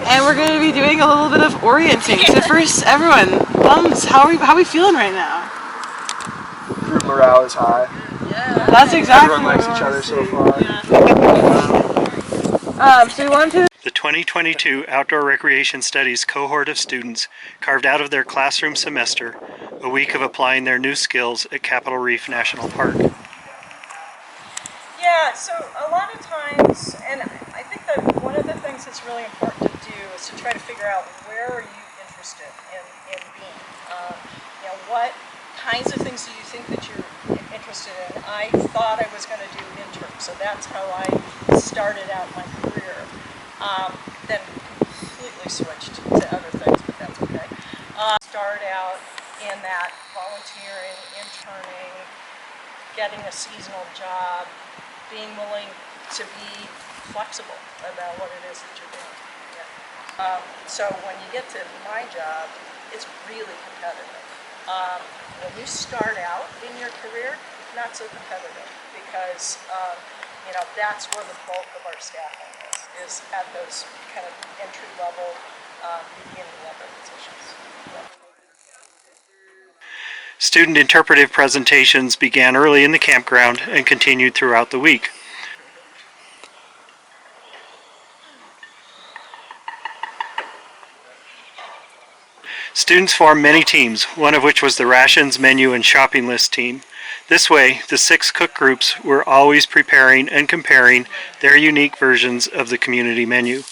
and we're going to be doing a little bit of orienting. So first, everyone, bums, how are we feeling right now? Group morale is high. Yeah. That's exactly. Everyone likes each other so far. Yeah. So we wanted to. The 2022 Outdoor Recreation Studies cohort of students carved out of their classroom semester a week of applying their new skills at Capitol Reef National Park. Yeah, so a lot of times, and I think that one of the things that's really important to do is to try to figure out where are you interested in being. What kinds of things do you think that you're interested in? I thought I was going to do intern, so that's how I started out my career. Then completely switched to other things, but that's okay. Start out in that volunteering, interning, getting a seasonal job, being willing to be flexible about what it is that you're doing. Yeah. So when you get to my job, it's really competitive. When you start out in your career, not so competitive because that's where the bulk of our staffing is at those kind of entry-level, beginning-level positions. Yeah. Student interpretive presentations began early in the campground and continued throughout the week. Students formed many teams, one of which was the rations, menu, and shopping list team. This way, the 6 cook groups were always preparing and comparing their unique versions of the community menu.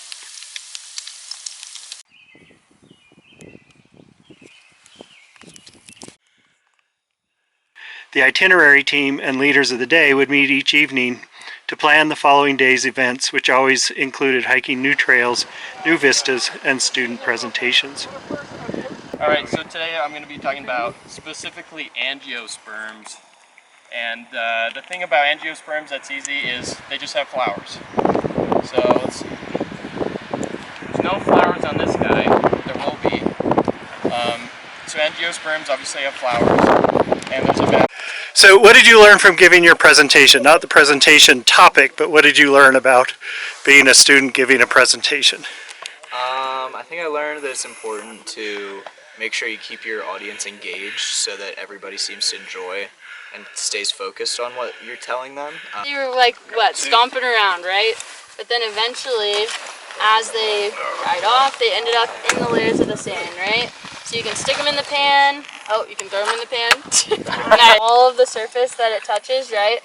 The itinerary team and leaders of the day would meet each evening to plan the following day's events, which always included hiking new trails, new vistas, and student presentations. Alright, so today I'm going to be talking about specifically angiosperms. And the thing about angiosperms that's easy is they just have flowers. So there's no flowers on this guy. There will be. So angiosperms obviously have flowers. And there's a So what did you learn from giving your presentation? Not the presentation topic, but what did you learn about being a student giving a presentation? I think I learned that it's important to make sure you keep your audience engaged so that everybody seems to enjoy and stays focused on what you're telling them. You were like, what, stomping around, right? But then eventually, as they dried off, they ended up in the layers of the sand, right? So you can stick them in the pan. Oh, you can throw them in the pan. All of the surface that it touches, right?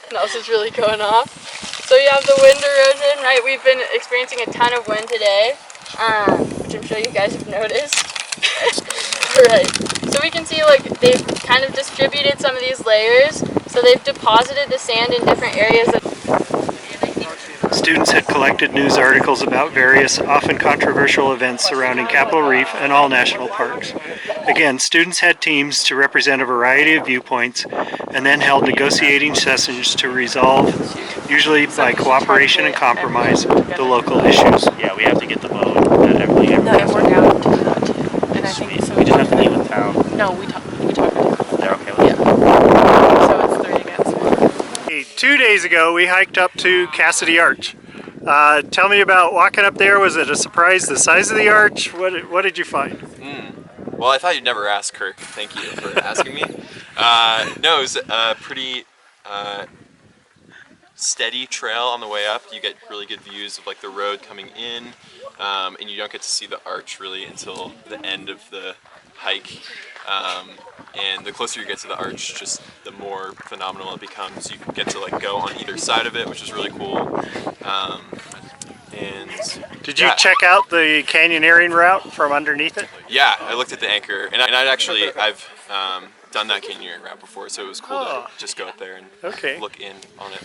What else is really going off? So you have the wind erosion, right? We've been experiencing a ton of wind today, which I'm sure you guys have noticed. Right. So we can see like they've kind of distributed some of these layers. So they've deposited the sand in different areas. Students had collected news articles about various, often controversial events surrounding Capitol Reef and all national parks. Again, students had teams to represent a variety of viewpoints and then held negotiating sessions to resolve, usually by cooperation and compromise, the local issues. Yeah, we have to get the vote. Everything. No, and we're down to that too. And I think so. We just have to meet with town. No, we talked to them. They're okay with it? Yeah. So it's 3 against 1. 2 days ago, we hiked up to Cassidy Arch. Tell me about walking up there. Was it a surprise, the size of the arch? What did you find? Well, I thought you'd never ask, Kirk. Thank you for asking me. No, it was a pretty steady trail on the way up. You get really good views of like the road coming in, and you don't get to see the arch really until the end of the hike. And the closer you get to the arch, just the more phenomenal it becomes. You get to like go on either side of it, which is really cool. And did you check out the canyoneering route from underneath it? Yeah, I looked at the anchor, and I've done that canyoneering route before, so it was cool to just go up there and look in on it.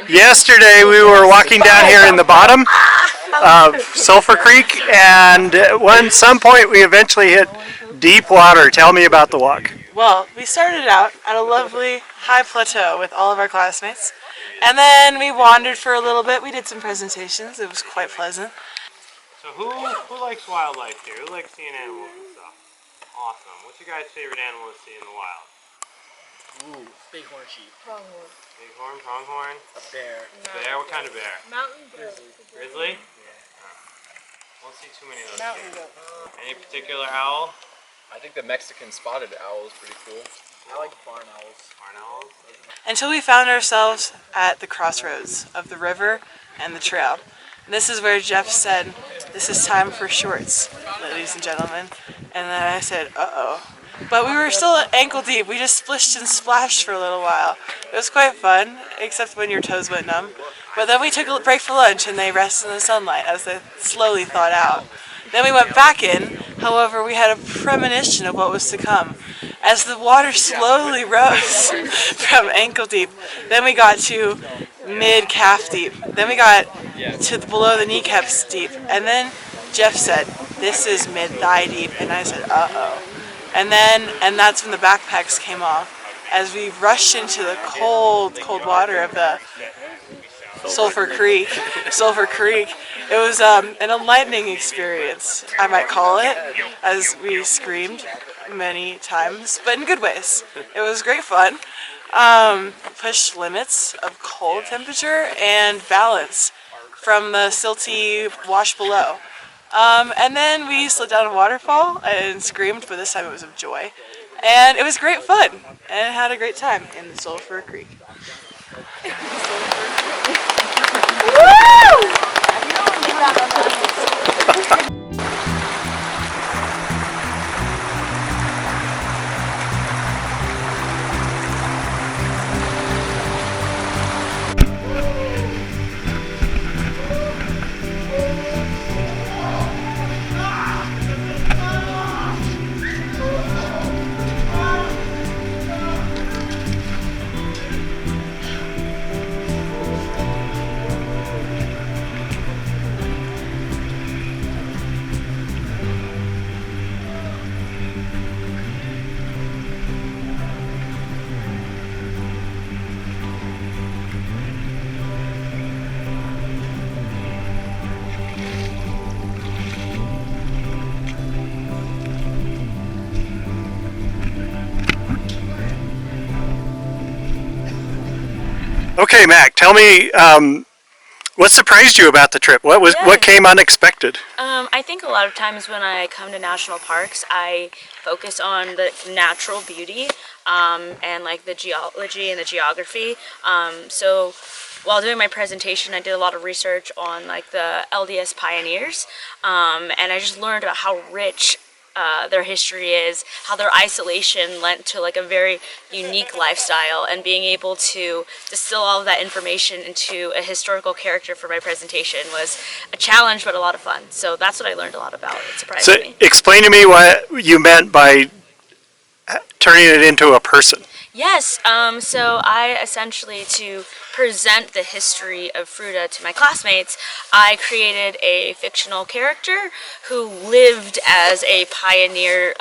Yesterday we were walking down here in the bottom of Sulphur Creek, and at some point we eventually hit Deep water. Tell me about the walk. Well, we started out at a lovely high plateau with all of our classmates, and then we wandered for a little bit. We did some presentations. It was quite pleasant. So who likes wildlife here? Who likes seeing animals and stuff? Awesome. What's your guys' favorite animal to see in the wild? Ooh, bighorn sheep. Pronghorn. Bighorn, pronghorn? A bear. Bear? What kind of bear? Mountain goat. Grizzly? Won't see too many of those. Mountain goat. Any particular owl? I think the Mexican spotted owl is pretty cool. I like barn owls. Barn owls? Until we found ourselves at the crossroads of the river and the trail. And this is where Jeff said, "This is time for shorts, ladies and gentlemen." And then I said, "Uh-oh." But we were still ankle deep. We just splished and splashed for a little while. It was quite fun, except when your toes went numb. But then we took a break for lunch and they rested in the sunlight as they slowly thawed out. Then we went back in. However, we had a premonition of what was to come. As the water slowly rose from ankle deep, then we got to mid-calf deep. Then we got to below the kneecaps deep. And then Jeff said, "This is mid-thigh deep." And I said, "Uh-oh." And that's when the backpacks came off. As we rushed into the cold, cold water of the Sulphur Creek. It was an enlightening experience, I might call it, as we screamed many times, but in good ways. It was great fun. Pushed limits of cold temperature and balance from the silty wash below. And then we slid down a waterfall and screamed, but this time it was of joy. And it was great fun, and had a great time in the Sulphur Creek. Okay, Mac, tell me what surprised you about the trip? What came unexpected? I think a lot of times when I come to national parks, I focus on the natural beauty and like the geology and the geography. So while doing my presentation, I did a lot of research on like the LDS pioneers, and I just learned about how rich their history is, how their isolation lent to like a very unique lifestyle, and being able to distill all of that information into a historical character for my presentation was a challenge but a lot of fun. So that's what I learned a lot about. It surprised me. Explain to me what you meant by turning it into a person. Yes, so I essentially, to present the history of Fruta to my classmates, I created a fictional character who lived as a pioneer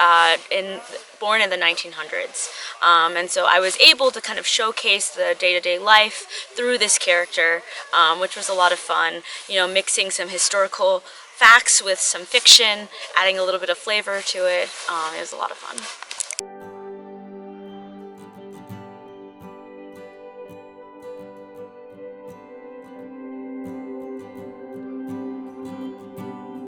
born in the 1900s. And so I was able to kind of showcase the day-to-day life through this character, which was a lot of fun, you know, mixing some historical facts with some fiction, adding a little bit of flavor to it. It was a lot of fun.